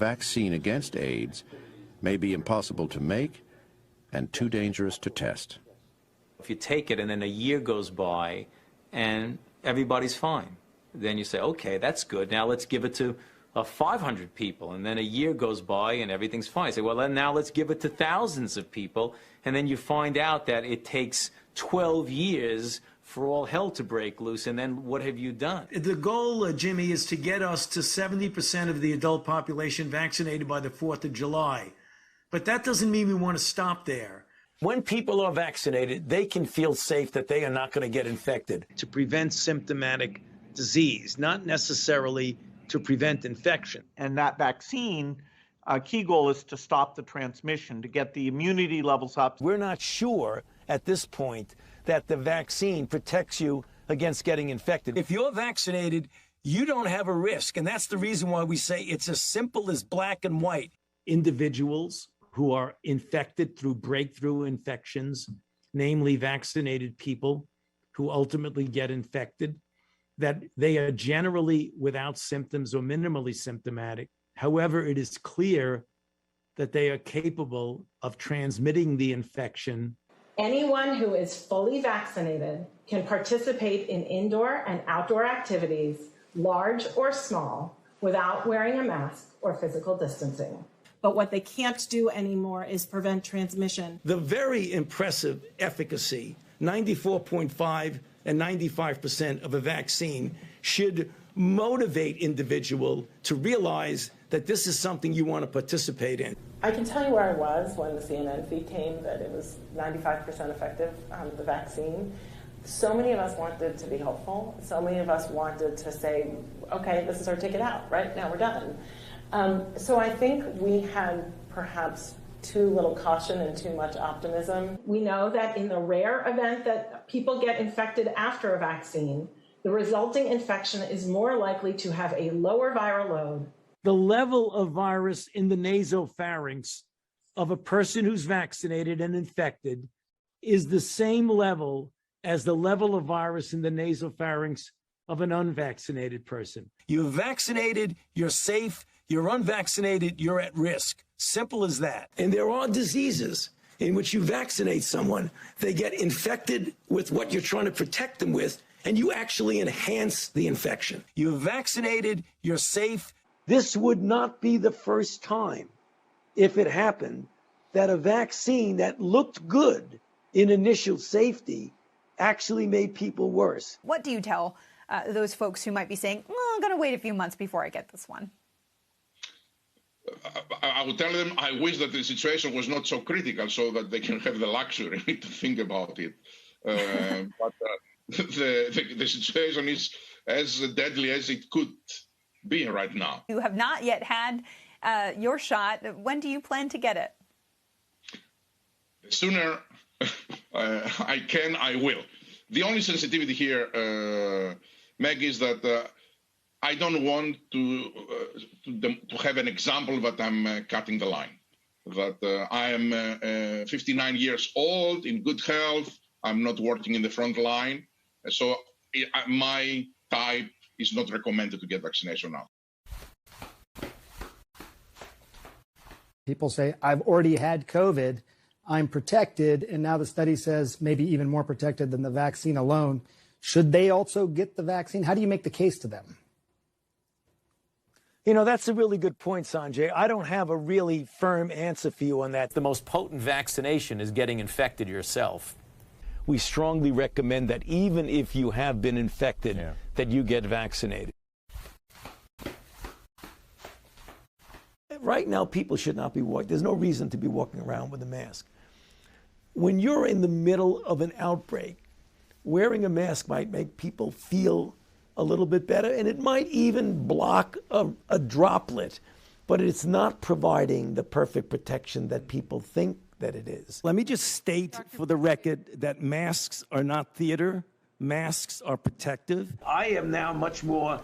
vaccine against AIDS may be impossible to make and too dangerous to test. If you take it and then a year goes by and everybody's fine, then you say, okay, that's good. Now let's give it to 500 people. And then a year goes by and everything's fine. You say, well, then now let's give it to thousands of people. And then you find out that it takes 12 years for all hell to break loose. And then what have you done? The goal, Jimmy, is to get us to 70% of the adult population vaccinated by the 4th of July. But that doesn't mean we want to stop there. When people are vaccinated, they can feel safe that they are not going to get infected. To prevent symptomatic disease, not necessarily to prevent infection. And that vaccine, key goal is to stop the transmission, to get the immunity levels up. We're not sure at this point that the vaccine protects you against getting infected. If you're vaccinated, you don't have a risk. And that's the reason why we say it's as simple as black and white. Individuals who are infected through breakthrough infections, namely vaccinated people who ultimately get infected, that they are generally without symptoms or minimally symptomatic. However, it is clear that they are capable of transmitting the infection. Anyone who is fully vaccinated can participate in indoor and outdoor activities, large or small, without wearing a mask or physical distancing. But what they can't do anymore is prevent transmission. The very impressive efficacy, 94.5 and 95% of a vaccine, should motivate individual to realize that this is something you want to participate in. I can tell you where I was when the CNN feed came that it was 95% effective, the vaccine. So many of us wanted to be hopeful. So many of us wanted to say, okay, this is our ticket out, right? Now we're done. So I think we had perhaps too little caution and too much optimism. We know that in the rare event that people get infected after a vaccine, the resulting infection is more likely to have a lower viral load. The level of virus in the nasopharynx of a person who's vaccinated and infected is the same level as the level of virus in the nasopharynx of an unvaccinated person. You're vaccinated, you're safe. You're unvaccinated, you're at risk. Simple as that. And there are diseases in which you vaccinate someone, they get infected with what you're trying to protect them with, and you actually enhance the infection. You're vaccinated, you're safe. This would not be the first time, if it happened, that a vaccine that looked good in initial safety actually made people worse. What do you tell those folks who might be saying, well, I'm going to wait a few months before I get this one? I would tell them I wish that the situation was not so critical so that they can have the luxury to think about it. But the situation is as deadly as it could be right now. You have not yet had your shot. When do you plan to get it? The sooner I can, I will. The only sensitivity here, Meg, is that I don't want to have an example that I'm cutting the line. That I am 59 years old, in good health. I'm not working in the front line. So my type is not recommended to get vaccination now. People say, I've already had COVID, I'm protected, and now the study says maybe even more protected than the vaccine alone. Should they also get the vaccine? How do you make the case to them? You know, that's a really good point, Sanjay. I don't have a really firm answer for you on that. The most potent vaccination is getting infected yourself. We strongly recommend that even if you have been infected, that you get vaccinated. Right now, people should not be walking. There's no reason to be walking around with a mask. When you're in the middle of an outbreak, wearing a mask might make people feel a little bit better, and it might even block a droplet, but it's not providing the perfect protection that people think that it is. Let me just state for the record that masks are not theater. Masks are protective. I am now much more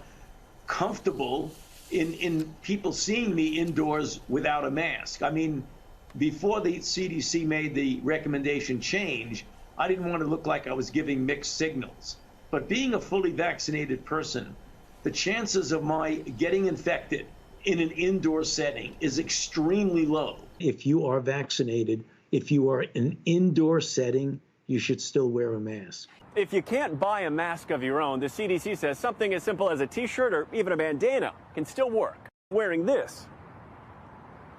comfortable in people seeing me indoors without a mask. I mean, before the CDC made the recommendation change, I didn't want to look like I was giving mixed signals. But being a fully vaccinated person, the chances of my getting infected in an indoor setting is extremely low. If you are vaccinated, if you are in an indoor setting, you should still wear a mask. If you can't buy a mask of your own, the CDC says something as simple as a t-shirt or even a bandana can still work. Wearing this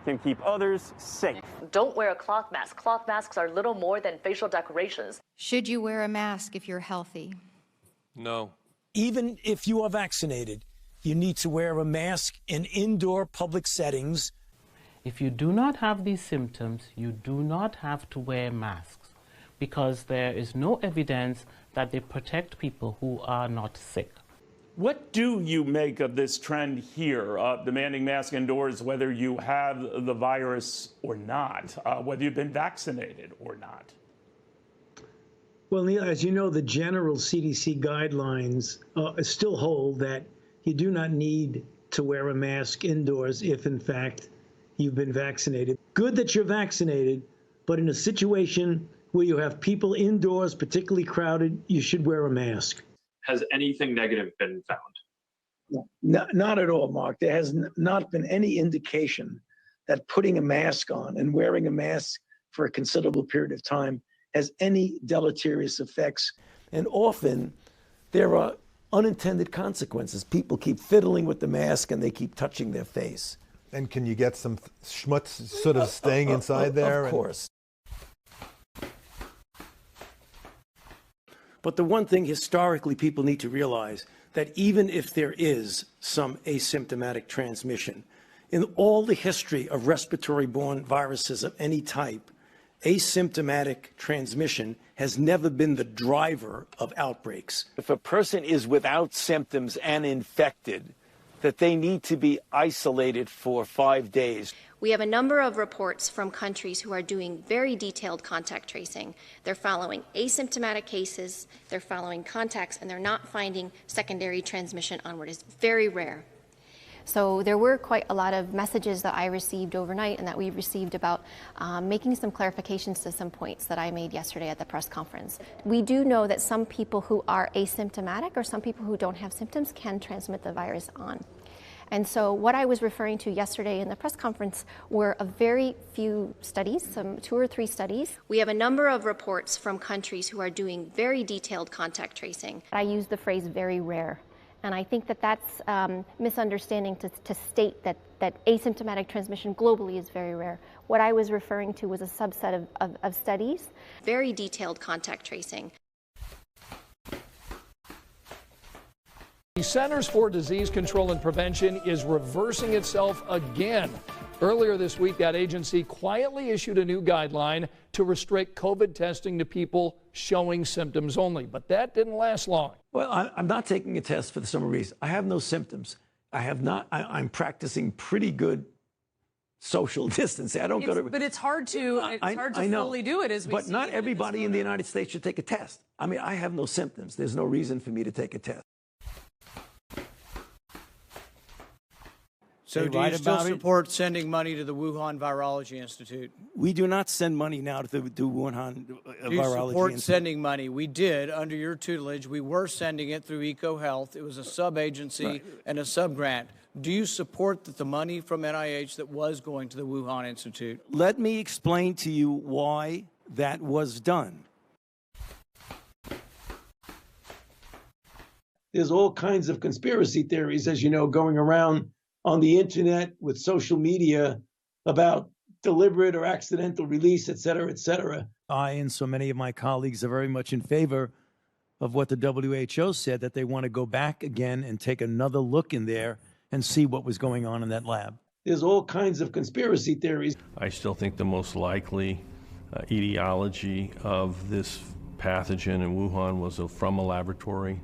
can keep others safe. Don't wear a cloth mask. Cloth masks are little more than facial decorations. Should you wear a mask if you're healthy? No. Even if you are vaccinated, you need to wear a mask in indoor public settings. If you do not have these symptoms, you do not have to wear masks because there is no evidence that they protect people who are not sick. What do you make of this trend here, demanding masks indoors whether you have the virus or not, whether you've been vaccinated or not? Well, Neil, as you know, the general CDC guidelines still hold that you do not need to wear a mask indoors if, in fact, you've been vaccinated. Good that you're vaccinated, but in a situation where you have people indoors, particularly crowded, you should wear a mask. Has anything negative been found? No, not at all, Mark. There has not been any indication that putting a mask on and wearing a mask for a considerable period of time has any deleterious effects. And often there are unintended consequences. People keep fiddling with the mask and they keep touching their face. And can you get some schmutz sort of staying inside there? Of course. But the one thing historically people need to realize, that even if there is some asymptomatic transmission, in all the history of respiratory-borne viruses of any type, asymptomatic transmission has never been the driver of outbreaks. If a person is without symptoms and infected, that they need to be isolated for 5 days. We have a number of reports from countries who are doing very detailed contact tracing. They're following asymptomatic cases, they're following contacts, and they're not finding secondary transmission onward. It's very rare. So there were quite a lot of messages that I received overnight and that we received about making some clarifications to some points that I made yesterday at the press conference. We do know that some people who are asymptomatic or some people who don't have symptoms can transmit the virus on. And so what I was referring to yesterday in the press conference were a very few studies, some 2 or 3 studies. We have a number of reports from countries who are doing very detailed contact tracing. I use the phrase very rare. And I think that that's misunderstanding to state that asymptomatic transmission globally is very rare. What I was referring to was a subset of studies. Very detailed contact tracing. The Centers for Disease Control and Prevention is reversing itself again. Earlier this week, that agency quietly issued a new guideline to restrict COVID testing to people showing symptoms only. But that didn't last long. Well, I'm not taking a test for the summer reason. I have no symptoms. I'm practicing pretty good social distancing. I don't go to. But it's hard to fully do it as we see. But not everybody in the United States should take a test. I mean, I have no symptoms. There's no reason for me to take a test. So do you still support sending money to the Wuhan Virology Institute? We do not send money now to the Wuhan Virology Institute. Do you support sending money? We did, under your tutelage. We were sending it through EcoHealth. It was a sub-agency and a sub-grant. Do you support the money from NIH that was going to the Wuhan Institute? Let me explain to you why that was done. There's all kinds of conspiracy theories, as you know, going around on the internet with social media about deliberate or accidental release, et cetera, et cetera. I and so many of my colleagues are very much in favor of what the WHO said, that they want to go back again and take another look in there and see what was going on in that lab. There's all kinds of conspiracy theories. I still think the most likely etiology of this pathogen in Wuhan was from a laboratory.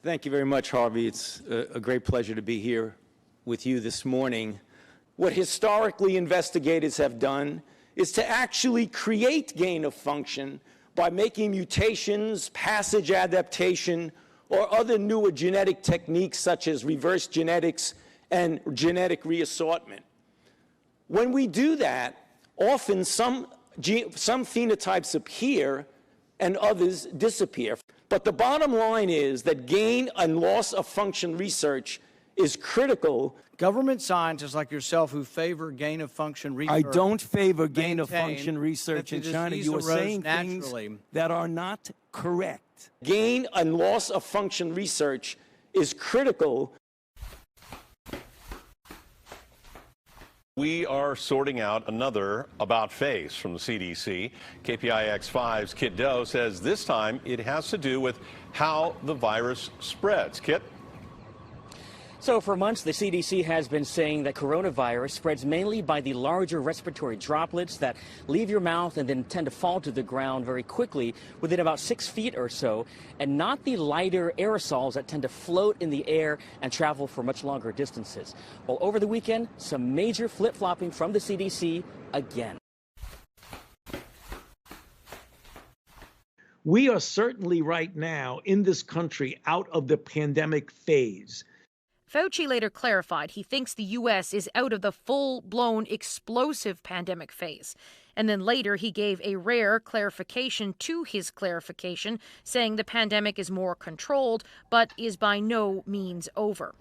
Thank you very much, Harvey. It's a great pleasure to be here with you this morning. What historically investigators have done is to actually create gain of function by making mutations, passage adaptation, or other newer genetic techniques such as reverse genetics and genetic reassortment. When we do that, often some phenotypes appear and others disappear. But the bottom line is that gain and loss of function research is critical. Government scientists like yourself who favor gain of function research. I don't favor gain of function research in China. You are saying things that are not correct. Gain and loss of function research is critical. We are sorting out another about face from the CDC. KPIX5's Kit Doe says this time it has to do with how the virus spreads. Kit? So for months, the CDC has been saying that coronavirus spreads mainly by the larger respiratory droplets that leave your mouth and then tend to fall to the ground very quickly within about 6 feet or so, and not the lighter aerosols that tend to float in the air and travel for much longer distances. Well, over the weekend, some major flip-flopping from the CDC again. We are certainly right now in this country out of the pandemic phase. Fauci later clarified he thinks the U.S. is out of the full-blown explosive pandemic phase. And then later he gave a rare clarification to his clarification, saying the pandemic is more controlled, but is by no means over.